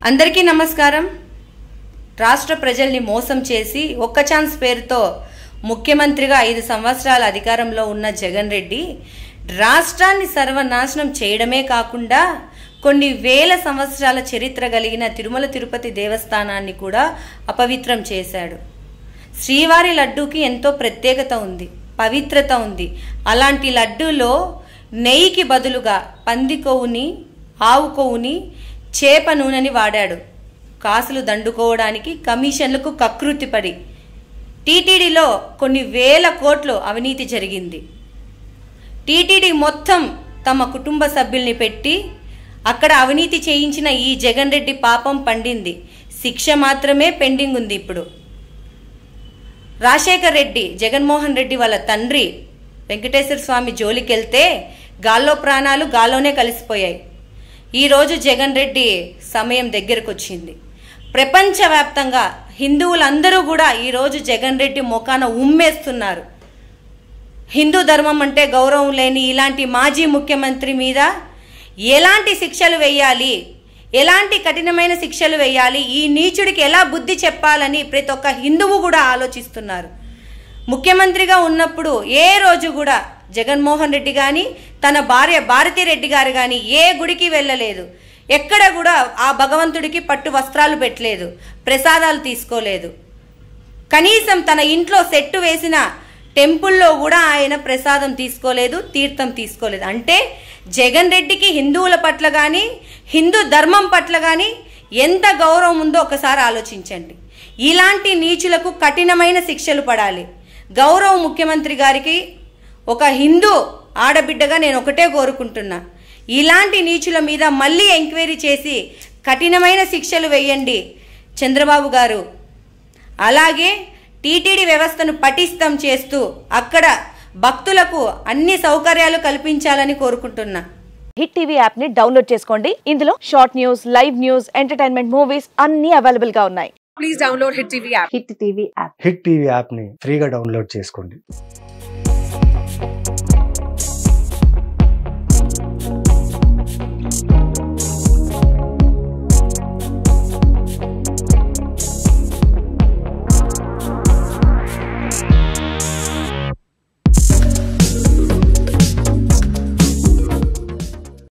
అందరికీ నమస్కారం. రాష్ట్ర ప్రజల్ని మోసం చేసి ఒక్క ఛాన్స్ పేరుతో ముఖ్యమంత్రిగా 5 సంవత్సరాల అధికారంలో ఉన్న జగన్ రెడ్డి రాష్ట్రాన్ని సర్వనాశనం చేయడమే కాకుండా కొన్ని వేల సంవత్సరాల చరిత్ర కలిగిన తిరుమల తిరుపతి దేవస్థానాన్ని కూడా అపవిత్రం చేశాడు. శ్రీవారి లడ్డూకి ఎంతో ప్రత్యేకత ఉంది, పవిత్రత ఉంది. అలాంటి లడ్డూలో నెయ్యికి బదులుగా పంది కొవ్వుని, ఆవు కొవ్వుని, చేప నూనెని వాడాడు. కాసులు దండుకోవడానికి కమిషన్లకు కకృతిపడి టీటీడీలో కొన్ని వేల కోట్లు అవినీతి జరిగింది. టీటీడీ మొత్తం తమ కుటుంబ సభ్యుల్ని పెట్టి అక్కడ అవినీతి చేయించిన ఈ జగన్ రెడ్డి పాపం పండింది. శిక్ష మాత్రమే పెండింగ్ ఉంది. ఇప్పుడు రాజశేఖర్ రెడ్డి, జగన్మోహన్ రెడ్డి వాళ్ళ తండ్రి వెంకటేశ్వర స్వామి జోలికెళ్తే గాల్లో ప్రాణాలు గాల్లోనే కలిసిపోయాయి. ఈరోజు జగన్ రెడ్డి సమయం దగ్గరకు వచ్చింది. ప్రపంచవ్యాప్తంగా హిందువులందరూ కూడా ఈరోజు జగన్ రెడ్డి మొఖాన ఉమ్మేస్తున్నారు. హిందూ ధర్మం అంటే గౌరవం లేని ఇలాంటి మాజీ ముఖ్యమంత్రి మీద ఎలాంటి శిక్షలు వేయాలి, ఎలాంటి కఠినమైన శిక్షలు వేయాలి, ఈ నీచుడికి ఎలా బుద్ధి చెప్పాలని ప్రతి ఒక్క హిందువు కూడా ఆలోచిస్తున్నారు. ముఖ్యమంత్రిగా ఉన్నప్పుడు ఏ రోజు కూడా జగన్మోహన్ రెడ్డి కానీ తన భార్య భారతిరెడ్డి గారు కానీ ఏ గుడికి వెళ్ళలేదు. ఎక్కడ కూడా ఆ భగవంతుడికి పట్టు వస్త్రాలు పెట్టలేదు, ప్రసాదాలు తీసుకోలేదు. కనీసం తన ఇంట్లో సెట్టు వేసిన టెంపుల్లో కూడా ఆయన ప్రసాదం తీసుకోలేదు, తీర్థం తీసుకోలేదు. అంటే జగన్ రెడ్డికి హిందువుల పట్ల కానీ హిందూ ధర్మం పట్ల కానీ ఎంత గౌరవం ఉందో ఒకసారి ఆలోచించండి. ఇలాంటి నీచులకు కఠినమైన శిక్షలు పడాలి. గౌరవ ముఖ్యమంత్రి గారికి ఒక హిందూ ఆడబిడ్డగా నేను ఒకటే కోరుకుంటున్నా, ఇలాంటి నీచుల మీద మళ్ళీ ఎంక్వైరీ చేసి కఠినమైన శిక్షలు వేయండి చంద్రబాబు గారు. అలాగే టీటీడీ వ్యవస్థను పటిష్టం చేస్తూ అక్కడ భక్తులకు అన్ని సౌకర్యాలు కల్పించాలని కోరుకుంటున్నా. హిట్ టీవీ యాప్ ని డౌన్లోడ్ చేసుకోండి. ఇందులో short news, live news, entertainment movies అన్ని అవైలబుల్ గా ఉన్నాయి. Please download Hit TV app. Hit TV app hit TV app ని ఫ్రీగా డౌన్లోడ్ చేసుకోండి.